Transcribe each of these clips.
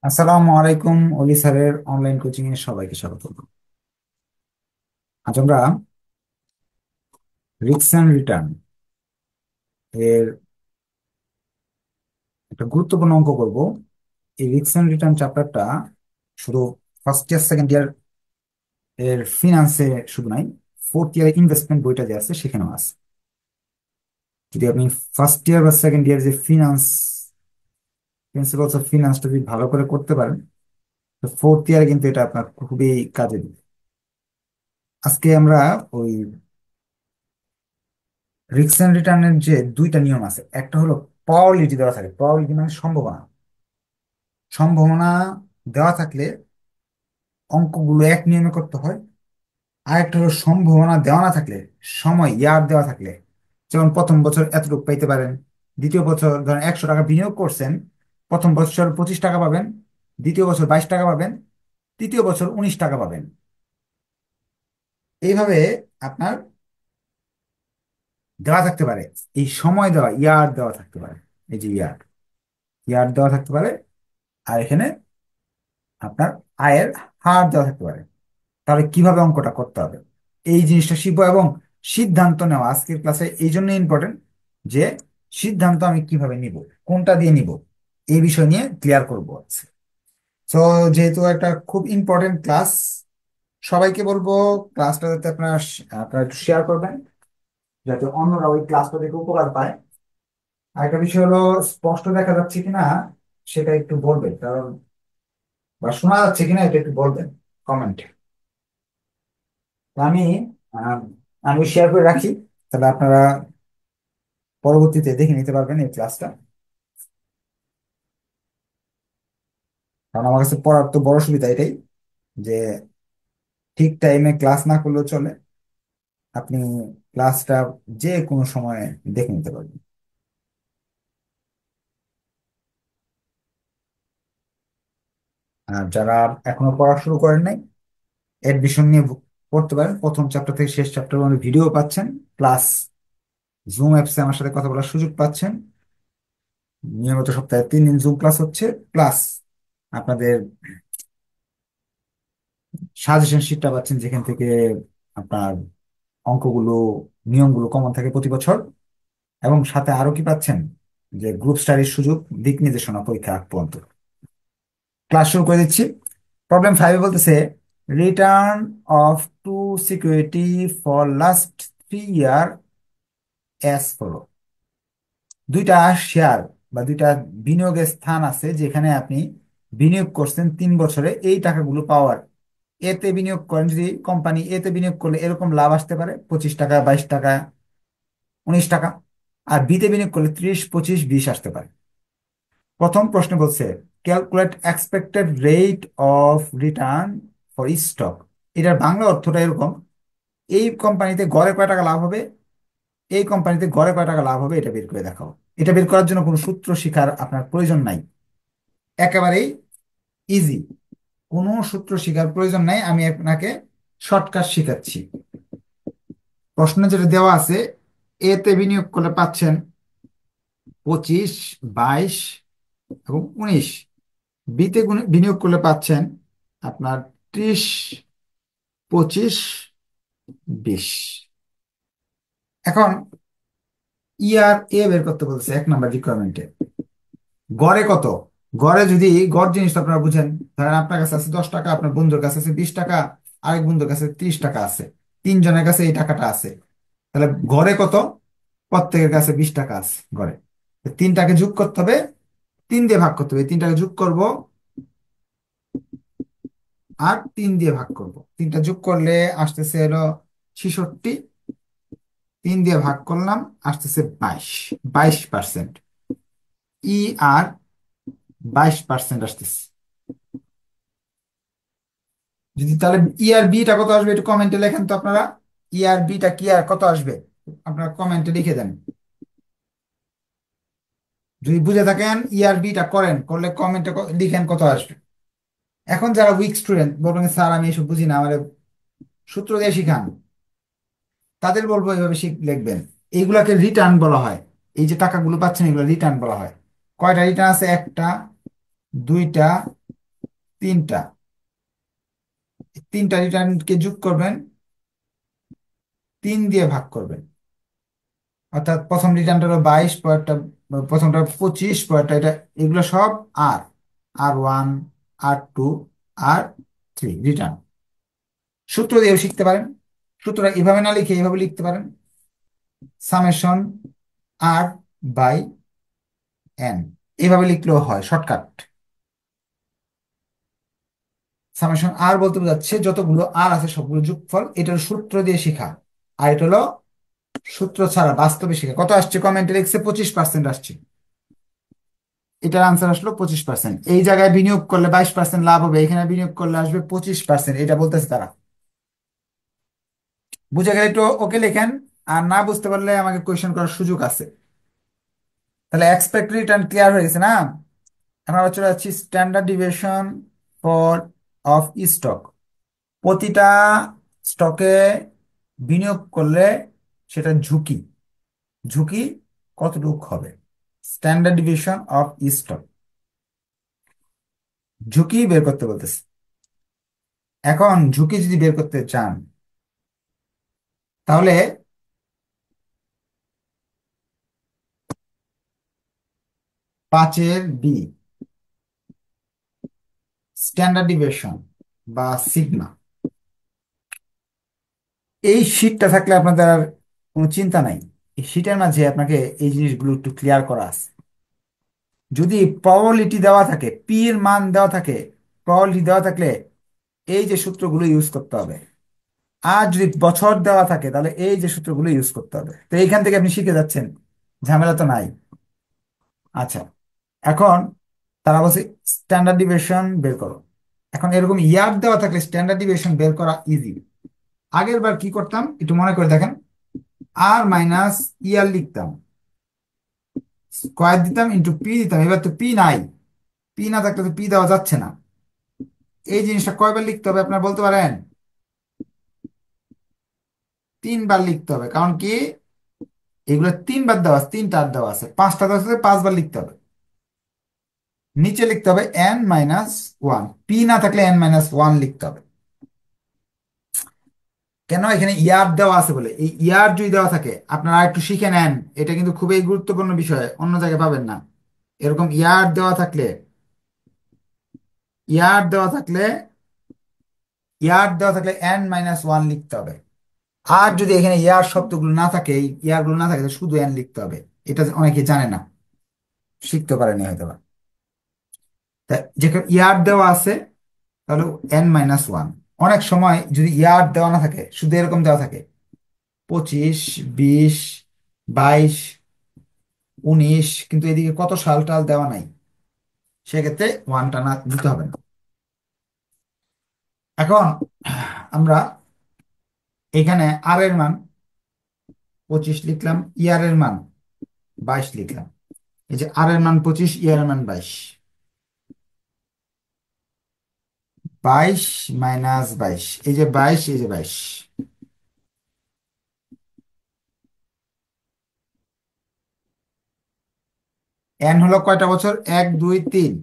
আসসালামু আলাইকুম। অলি স্যারের অনলাইন কোচিং এ সবাইকে স্বাগত। আজ আমরা রিস্ক অ্যান্ড রিটার্ন এর একটা গুরুত্বপূর্ণ অঙ্ক করব। এই রিস্ক অ্যান্ড রিটার্ন চ্যাপ্টারটা শুধু ফার্স্ট ইয়ার সেকেন্ড ইয়ার এর ফিনান্সে শুধু নাই, ফোর্থ ইয়ার ইনভেস্টমেন্ট বইটা যে আছে সেখানেও আছে। যদি আপনি ফার্স্ট ইয়ার বা সেকেন্ড ইয়ার যে ফিনান্স প্রিন্সিপালস অফ ফিনান্সটা যদি ভালো করে করতে পারেন, তো ফোর্থ ইয়ারে কিন্তু এটা আপনার খুবই কাজে দিবে। আজকে আমরা ওই রিস্ক এন্ড রিটার্নের যে দুইটা নিয়ম আছে, একটা হলো প্রবাবিলিটি দেওয়া থাকে, প্রবাবিলিটি মানে সম্ভাবনা। সম্ভাবনা দেওয়া থাকলে অঙ্কগুলো এক নিয়মে করতে হয়। আর একটা হলো সম্ভাবনা দেওয়া না থাকলে, সময় ইয়ার দেওয়া থাকলে, যেমন প্রথম বছর এতটুকু পাইতে পারেন, দ্বিতীয় বছর ধরেন 100 টাকা বিনিয়োগ করছেন, প্রথম বছর 25 টাকা পাবেন, দ্বিতীয় বছর 22 টাকা পাবেন, তৃতীয় বছর 19 টাকা পাবেন। এইভাবে আপনার দেওয়া থাকতে পারে। এই সময় দেওয়া ইয়ার দেওয়া থাকতে পারে, এই যে ইয়ার ইয়ার দেওয়া থাকতে পারে। আর এখানে আপনার আয়ের হার দেওয়া থাকতে পারে। তাহলে কিভাবে অঙ্কটা করতে হবে এই জিনিসটা শিখবো, এবং সিদ্ধান্ত নেওয়া আজকের ক্লাসে এই জন্য ইম্পর্টেন্ট যে সিদ্ধান্ত আমি কিভাবে নিব, কোনটা দিয়ে নিব, এই বিষয় নিয়ে ক্লিয়ার করবো আজকে। তো যেহেতু একটা খুব ইম্পর্টেন্ট ক্লাস, সবাইকে বলবো ক্লাসটা যাতে আপনারা একটু শেয়ার করবেন, যাতে অন্যরা ওই ক্লাসটা দেখে উপকার পায়। আর একটা বিষয় হলো, স্পষ্ট দেখা যাচ্ছে কিনা সেটা একটু বলবেন, কারণ বা শোনা যাচ্ছে কিনা এটা একটু বলবেন কমেন্টে। তো আহ, আমি শেয়ার করে রাখি, তাহলে আপনারা পরবর্তীতে দেখে নিতে পারবেন এই ক্লাসটা। কারণ আমার কাছে পড়ার তো বড় সুবিধা এটাই যে ঠিক টাইমে ক্লাস না করলেও চলে, আপনি ক্লাসটা যে কোনো সময় দেখে নিতে পারবেন। আর যারা এখনো পড়া শুরু করেন নাই, এডমিশন নিয়ে পড়তে পারেন। প্রথম চ্যাপ্টার থেকে শেষ চ্যাপ্টার পর্যন্ত ভিডিও পাচ্ছেন, প্লাস জুম অ্যাপসে আমার সাথে কথা বলার সুযোগ পাচ্ছেন। নিয়মিত সপ্তাহে 3 দিন জুম ক্লাস হচ্ছে, প্লাস আপনাদের সাজেশন শিটটা পাচ্ছেন, যেখান থেকে আপনার অঙ্কগুলো, নিয়মগুলো কমন থাকে প্রতি বছর। এবং সাথে আরো কি পাচ্ছেন, যে গ্রুপ স্টাডির সুযোগ, দিক নির্দেশনা পরীক্ষা আগ পর্যন্ত। ক্লাস শুরু করে দিচ্ছি। প্রবলেম 5 বলতেছে, return of two security for last 3 year as follow. দুইটা শেয়ার বা দুইটা বিনিয়োগের স্থান আছে, যেখানে আপনি বিনিয়োগ করছেন 3 বছরে এই টাকাগুলো পাওয়ার। এতে বিনিয়োগ করেন, যদি কোম্পানি এতে বিনিয়োগ করলে এরকম লাভ আসতে পারে, 25 টাকা, 22 টাকা, 19 টাকা। আর বিতে বিনিয়োগ করলে 30, 25, 20 আসতে পারে। প্রথম প্রশ্ন বলছে, calculate expected rate of return for stock. এটার বাংলা অর্থটা এরকম: এই কোম্পানিতে গড়ে কয় টাকা লাভ হবে, এই কোম্পানিতে গড়ে কয় টাকা লাভ হবে, এটা বের করে দেখাও। এটা বের করার জন্য কোনো সূত্র শিখার আপনার প্রয়োজন নাই, একেবারেই ইজি। কোনো সূত্র শিখার প্রয়োজন নাই, আমি আপনাকে শর্টকাট শিখাচ্ছি। প্রশ্নে যেটা দেওয়া আছে, এতে বিনিয়োগ করলে পাচ্ছেন 25, 22 এবং 19। বিতে বিনিয়োগ করলে পাচ্ছেন আপনার 30, 25, 20। এখন ইয়ার এ বের করতে বলছে 1 নম্বর রিকোয়ারমেন্টে। গড়ে কত? গড়ে যদি গড় জিনিসটা আপনারা বুঝেন, ধরেন আপনার কাছে আছে 10 টাকা, আপনার বন্ধুর কাছে আছে 20 টাকা, আরেক বন্ধুর কাছে 30 টাকা আছে, তিনজনের কাছে এই টাকাটা আছে। তাহলে গড়ে কত? প্রত্যেকের কাছে 20 টাকা আছে গড়ে। তো তিনটাকে যোগ করতে হবে, 3 দিয়ে ভাগ করতে হবে। 3টাকে যোগ করব আর 3 দিয়ে ভাগ করব। তিনটা যোগ করলে আসতেছে হলো 66, 3 দিয়ে ভাগ করলাম আসতেছে 22, 22%। ই আর 22% আসতেছে। যদি তাহলে ই আর বিটা কত আসবে একটু কমেন্টে লেখেন তো আপনারা। ই আর বিটা কি আর কত আসবে আপনারা কমেন্টে লিখে দেন। যদি বুঝে থাকেন ই আর বিটা করলে কমেন্টে লিখেন কত আসবে। এখন যারা উইক স্টুডেন্ট, বলবেন স্যার আমি এসব বুঝি না, আমার সূত্র দিয়ে শিখান, তাদের বলবো এইভাবে লিখবেন। এইগুলাকে রিটার্ন বলা হয়। এই যে টাকাগুলো পাচ্ছেন এগুলো রিটার্ন বলা হয়। কয়টা রিটার্ন আছে? একটা, দুইটা, তিনটা, তিনটা রিটার্নকে যোগ করবেন, 3 দিয়ে ভাগ করবেন। অর্থাৎ প্রথম রিটার্নটা হলো 22, পরেরটা প্রথমটা 25, পরেরটা এটা, এগুলো সব আর আর 1, আর 2, আর 3 রিটার্ন। সূত্র দিয়েও শিখতে পারেন। সূত্রটা এভাবে না লিখে এইভাবে লিখতে পারেন, সামেশন আর বাই এন, এইভাবে লিখলেও হয় শর্টকাট। সামেশন আর বলতে বোঝাচ্ছে যতগুলো আর আছে সবগুলো যোগফল, এটার সূত্র দিয়ে শেখা। আর এটা হলো সূত্র ছাড়া বাস্তবে শেখা। কত আসছে কমেন্টে লিখছে? 25% আসছে। এটার আনসার আসলো 25%। এই জায়গায় বিনিয়োগ করলে 22% লাভ হবে, এখানে বিনিয়োগ করলে আসবে 25%, এটা বলতেছে তারা। বুঝে গেলে একটু ওকে লেখেন, আর না বুঝতে পারলে আমাকে কোয়েশ্চেন করার সুযোগ আছে। তাহলে এক্সপেক্ট রিটার্ন ক্লিয়ার হয়ে গেছে না? এখন আমরা চলে যাচ্ছি standard deviation for of stock. প্রতিটা স্টকে বিনিয়োগ করলে সেটা ঝুঁকি, ঝুঁকি কতটুকু হবে? স্ট্যান্ডার্ড ডিভিয়েশন অফ স্টক, ঝুঁকি বের করতে বলতেছে। এখন ঝুঁকি যদি বের করতে চান, তাহলে 5 এর বি, স্ট্যান্ডার্ড ডিভিয়েশন বা সিগমা, এই শীটটা থাকলে আপনাদের আর কোনো চিন্তা নাই। এই শীটের মাঝে আপনাকে এই জিনিসগুলো একটু ক্লিয়ার করা আছে। যদি প্রবাবিলিটি দেওয়া থাকে, পি এর মান দেওয়া থাকে, প্রবাবিলিটি দেওয়া থাকলে এই যে সূত্রগুলো ইউজ করতে হবে। আর যদি বছর দেওয়া থাকে তাহলে এই যে সূত্রগুলো ইউজ করতে হবে। তো এইখান থেকে আপনি শিখে যাচ্ছেন, ঝামেলা তো নাই। আচ্ছা, এখন তারা বলছে স্ট্যান্ডার্ড ডিভিয়েশন বের করো। এখন এরকম ইয়ার দেওয়া থাকলে স্ট্যান্ডার্ড ডিভিয়েশন বের করা ইজি। আগের বার কি করতাম একটু মনে করে দেখেন, আর মাইনাস ইয়ার লিখতাম, স্কোয়ার দিতাম, ইন্টু পি দিতাম। এবার তো পি নাই, পি না থাকলে তো পি দেওয়া যাচ্ছে না। এই জিনিসটা কয়বার লিখতে হবে আপনার বলতে পারেন? 3বার লিখতে হবে। কারণ কি, এগুলো 3বার দেওয়া আছে, 3টা দেওয়া আছে, 5টা দেওয়া আছে, 5বার লিখতে হবে। নিচে লিখতে হবে n-1, পি না থাকলে n-1 লিখতে হবে। কেন? এখানে ইয়ার দেওয়া আছে বলে। এই ইয়ার যদি দেওয়া থাকে আপনারা একটু শিখে নেন, এটা কিন্তু খুবই গুরুত্বপূর্ণ বিষয়, অন্য জায়গায় পাবেন না। এরকম ইয়ার দেওয়া থাকলে, ইয়ার দেওয়া থাকলে, ইয়ার দেওয়া থাকলে n-1 লিখতে হবে। আর যদি এখানে ইয়ার শব্দগুলো না থাকে, এই ইয়ার গুলো না থাকে, তাহলে শুধু এন লিখতে হবে। এটা অনেকে জানে না, শিখতে পারেনি হয়তো বা। তা যেখানে ইয়ার দেওয়া আছে তাহলে n-1। অনেক সময় যদি ইয়ার দেওয়া না থাকে, শুধু এরকম দেওয়া থাকে 25, 20, 22, 19, কিন্তু এদিকে কত সাল টাল দেওয়া নাই, সেক্ষেত্রে ওয়ান টানা দিতে হবে না। এখন আমরা এখানে আর এর মান 25 লিখলাম, ইয়ার এর মান 22 লিখলাম। এই যে আর এর মান 25, ইয়ার এর মান 22, 22 - 22, এই যে 22, এই যে 22। এন হলো কয়টা বছর? 1, 2, 3।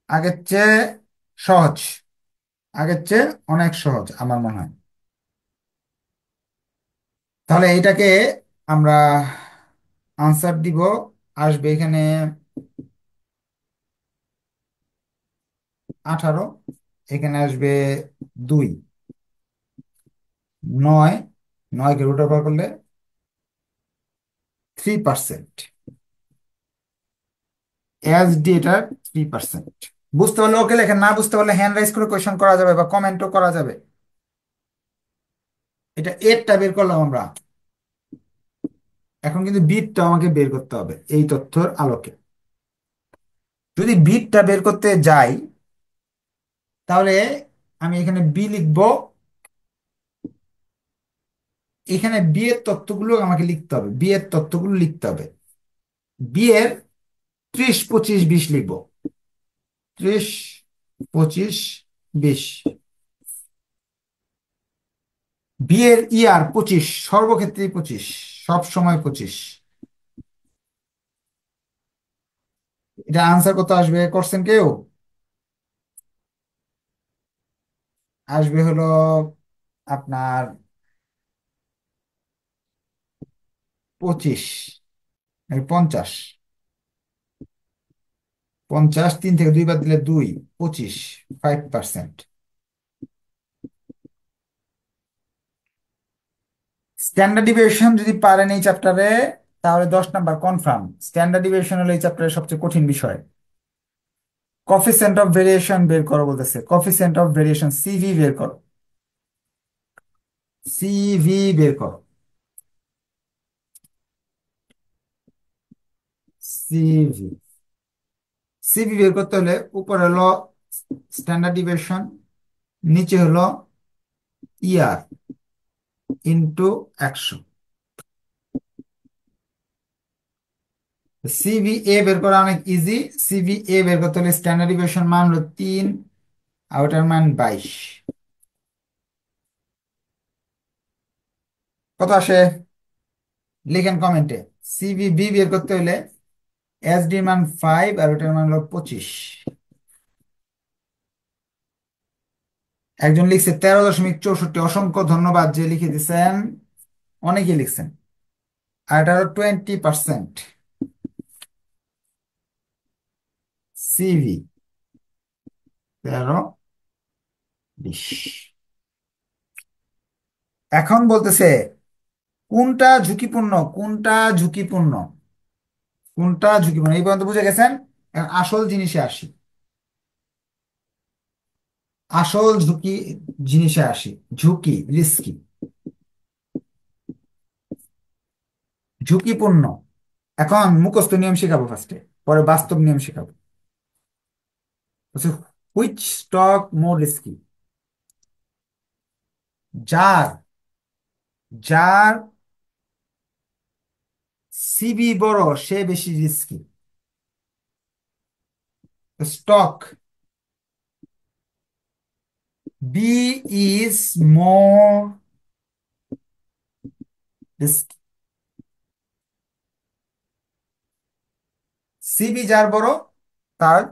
আগের চেয়ে সহজ, আগের চেয়ে অনেক সহজ আমার মনে হয়। তাহলে এটাকে আমরা আনসার দিব, আসবে এখানে 18, এখানে আসবে 2, 9, 9কে রুট ওভার করলে 3%। এসডি এটা 3%। বুঝতে পারলে ওকে লেখেন, না বুঝতে পারলে হ্যান্ড রাইজ করে কোয়েশন করা যাবে বা কমেন্টও করা যাবে। এটা এরটা বের করলাম আমরা, এখন কিন্তু বিটটা আমাকে বের করতে হবে এই তথ্যের আলোকে। যদি বিটটা বের করতে যাই তাহলে আমি এখানে বি লিখব, এখানে বি এর তথ্যগুলো আমাকে লিখতে হবে, বি এর তথ্যগুলো লিখতে হবে। বি এর 30, 25, 20 লিখব। 30, 25, 20। বি এর ইয়ার 25, সর্বক্ষেত্রেই 25, সব সময় 25। এটা আনসার কত আসবে করছেন কেউ? আসবে হলো আপনার 25, 50। 50, 3 থেকে 2 বাদ দিলে 2, 25, 5%। স্ট্যান্ডার্ড ডিভিয়েশন যদি পারেন এই চ্যাপ্টারে, তাহলে 10 নাম্বার কনফার্ম। স্ট্যান্ডার্ড ডিভিয়েশন হলো এই চ্যাপ্টারের সবচেয়ে কঠিন বিষয়। কফিসিয়েন্ট অফ ভেরিয়েশন বের করো বলতেছে, কফিসিয়েন্ট অফ ভেরিয়েশন সিভি বের করো, সিভি বের করো, সিভি। সিভি বের করতে হলে উপরে হলো স্ট্যান্ডার্ড ডিভিয়েশন, নিচে হলো ইয়ার ইন্টু 100। সিভি এ বের করা অনেক ইজি। সিভি এ বের করতে হলে স্ট্যান্ডার্ড ডিভিয়েশন মান হলো 3, আর ওটার মান 22। কত আসে লিখেন কমেন্টে। সিভি বি বের করতে হলে এসডি মান 5, আর ওটার মান হলো 25। একজন লিখছে 13.64, অসংখ্য ধন্যবাদ যে লিখে দিচ্ছেন, অনেকেই লিখছেন। আর এটা হলো 20%। সিভি 13, 20। এখন বলতেছে কোনটা ঝুঁকিপূর্ণ, কোনটা ঝুঁকিপূর্ণ, কোনটা ঝুঁকিপূর্ণ, এই পর্যন্ত বুঝে গেছেন। এখন আসল জিনিসে আসি, আসল ঝুঁকি জিনিসে আসি। ঝুঁকি, রিস্কি, ঝুঁকিপূর্ণ। এখন মুখস্থ নিয়ম শেখাবো ফার্স্টে, পরে বাস্তব নিয়ম শেখাবো। Which stock more risky? যার, যার সিবি বড় সে বেশি risky. Stock B is more risky. CV যার বড় তার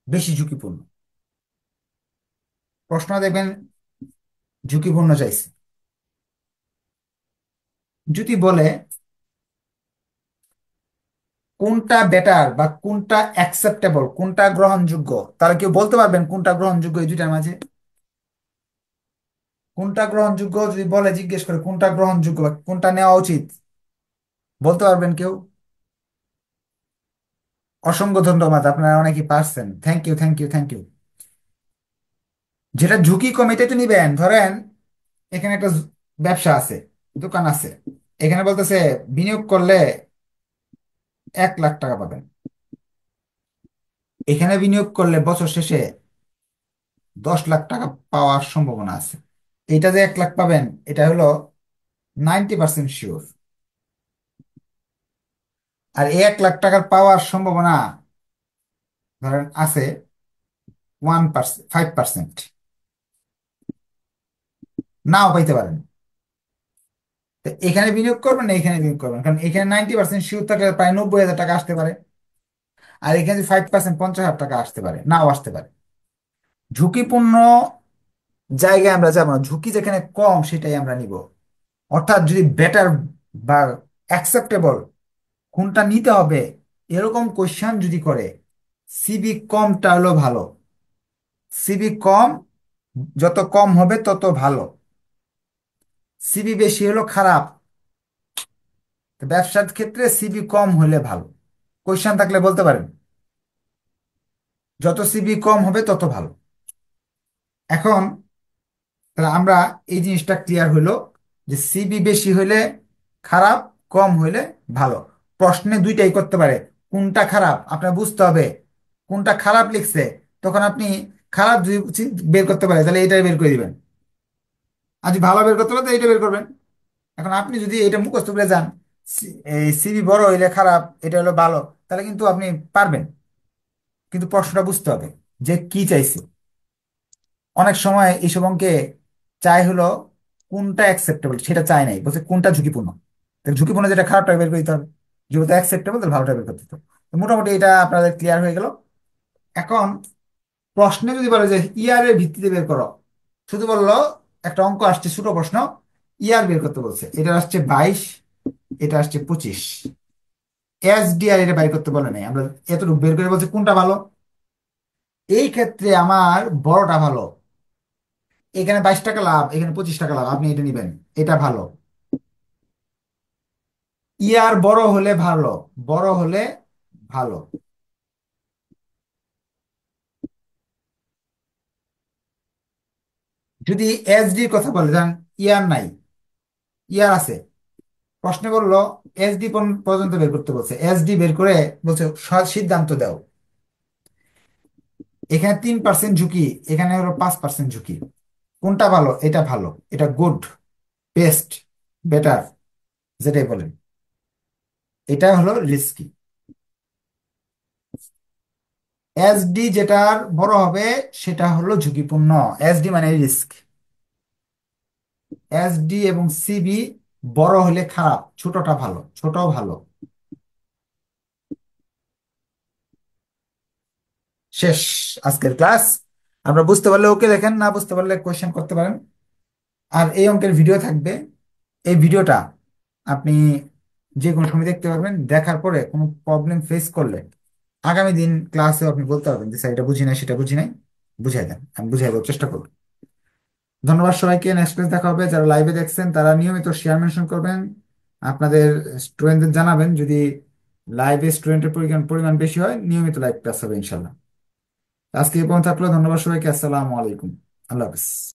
বেশি ঝুঁকিপূর্ণ। প্রশ্ন দেখবেন ঝুঁকিপূর্ণ চাইছে। যদি বলে কোনটা বেটার বা কোনটা অ্যাকসেপ্টেবল, কোনটা গ্রহণযোগ্য, তাহলে কেউ বলতে পারবেন কোনটা গ্রহণযোগ্য এই দুইটার মাঝে? কোনটা গ্রহণযোগ্য যদি বলে, জিজ্ঞেস করে কোনটা গ্রহণযোগ্য বা কোনটা নেওয়া উচিত, বলতে পারবেন কেউ? অসংখ্য ধন্যবাদ, আপনারা অনেকেই পারছেন, thank you, thank you, thank you. যেটা ঝুঁকি কম এটাই তো নিবেন। ধরেন এখানে একটা ব্যবসা আছে, দোকান আছে, এখানে বলতেছে বিনিয়োগ করলে 1 লাখ টাকা পাবেন, এখানে বিনিয়োগ করলে বছর শেষে 10 লাখ টাকা পাওয়ার সম্ভাবনা আছে। এটা যে 1 লাখ পাবেন এটা হলো 90% শিওর। আর এই 1 লাখ টাকার পাওয়ার সম্ভাবনা ধরেন আছে 1%, 5%, নাও পাইতে পারেন। তো এখানে বিনিয়োগ করবেন না এখানে বিনিয়োগ করবেন, কারণ এখানে 90% শিওর থাকলে প্রায় 90,000 টাকা আসতে পারে, আর এখানে 5%, 50,000 টাকা আসতে পারে, নাও আসতে পারে। ঝুঁকিপূর্ণ জায়গায় আমরা যাবো না, ঝুঁকি যেখানে কম সেটাই আমরা নিব। অর্থাৎ যদি বেটার বা অ্যাকসেপ্টেবল কোনটা নিতে হবে এরকম কোশ্চেন যদি করে, সিবি কমটা হলো ভালো। সিবি কম, যত কম হবে তত ভালো। সিবি বেশি হলো খারাপ। তো ব্যবসার ক্ষেত্রে সিবি কম হলে ভালো। কোশ্চেন থাকলে বলতে পারেন, যত সিবি কম হবে তত ভালো। এখন তাহলে আমরা এই জিনিসটা ক্লিয়ার হইলো যে সিবি বেশি হইলে খারাপ, কম হইলে ভালো। প্রশ্নে দুইটাই করতে পারে, কোনটা খারাপ আপনার বুঝতে হবে। কোনটা খারাপ লিখছে, তখন আপনি খারাপ যদি বের করতে পারে তাহলে এটাই বের করে দিবেন, আর যদি ভালো বের করতে পারে তাহলে এটা বের করবেন। এখন আপনি যদি এটা মুখস্থ করে যান, এই সিবি বড় হইলে খারাপ, এটা হলো ভালো, তাহলে কিন্তু আপনি পারবেন। কিন্তু প্রশ্নটা বুঝতে হবে যে কি চাইছে। অনেক সময় এইসব অঙ্কে চাই হলো কোনটা অ্যাকসেপ্টেবল সেটা চাই নাই, বলছে কোনটা ঝুঁকিপূর্ণ। তাহলে ঝুঁকিপূর্ণ যেটা খারাপটা বের করে দিতে হবে। যেহেতু অ্যাকসেপ্টেবল তাহলে ভালোটা বের করতে হতো। তো মোটামুটি এটা আপনাদের ক্লিয়ার হয়ে গেল। এখন প্রশ্নে যদি বলে যে ইয়ারের ভিত্তিতে বের করো, শুধু বললো একটা অঙ্ক আসছে ছোট প্রশ্ন, ইয়ার বের করতে বলছে, এটা আসছে 22, এটা আসছে 25, এসডিআর এটা বের করতে বলে নাই, আমরা এতটুকু বের করে বলছে কোনটা ভালো। এই ক্ষেত্রে আমার বড়টা ভালো, এখানে 22 টাকা লাভ, এখানে 25 টাকা লাভ, আপনি এটা নিবেন, এটা ভালো। ইয়ার বড় হলে ভালো, বড় হলে ভালো। যদি এসডির কথা বলে যান, ইয়ার নাই, ইয়ার আছে, প্রশ্নে বললো এসডি পর্যন্ত বের করতে বলছে, এসডি বের করে বলছে সিদ্ধান্ত দাও। এখানে 3% ঝুঁকি, এখানে হলো 5% ঝুঁকি, কোনটা ভালো? এটা ভালো, এটা গুড, বেস্ট, বেটার, যেটাই বলেন, এটা হলো রিস্কি। এসডি যেটার বড় হবে সেটা হলো ঝুঁকিপূর্ণ, এসডি মানে রিস্ক। এসডি এবং সিবি বড় হলে খারাপ, ছোটটা ভালো, ছোটও ভালো। শেষ আজকের ক্লাস। আমরা বুঝতে পারলে ওকে দেখেন, না বুঝতে পারলে কোয়েশ্চেন করতে পারেন। আর এই অঙ্কের ভিডিও থাকবে, এই ভিডিওটা আপনি যে কোনো সময় দেখতে পারবেন, দেখার পরে কোনো প্রবলেম ফেস করলে আগামী দিন ক্লাসে আপনি বলতে পারবেন যে স্যার এটা বুঝি নাই, সেটা বুঝি নাই, বুঝাই দেন, আমি বুঝাই দেওয়ার চেষ্টা করব। ধন্যবাদ সবাইকে, নেক্সট ক্লাস দেখা হবে। যারা লাইভে দেখছেন তারা নিয়মিত শেয়ার মেনশন করবেন, আপনাদের স্টুডেন্টদের জানাবেন, যদি লাইভে স্টুডেন্টের পরিমাণ পরিমাণ বেশি হয় নিয়মিত লাইভ ক্লাস হবে ইনশাল্লাহ। আজকে এই পর্যন্ত থাকলো, ধন্যবাদ সবাইকে, আসসালামু আলাইকুম, আল্লাহ হাফিজ।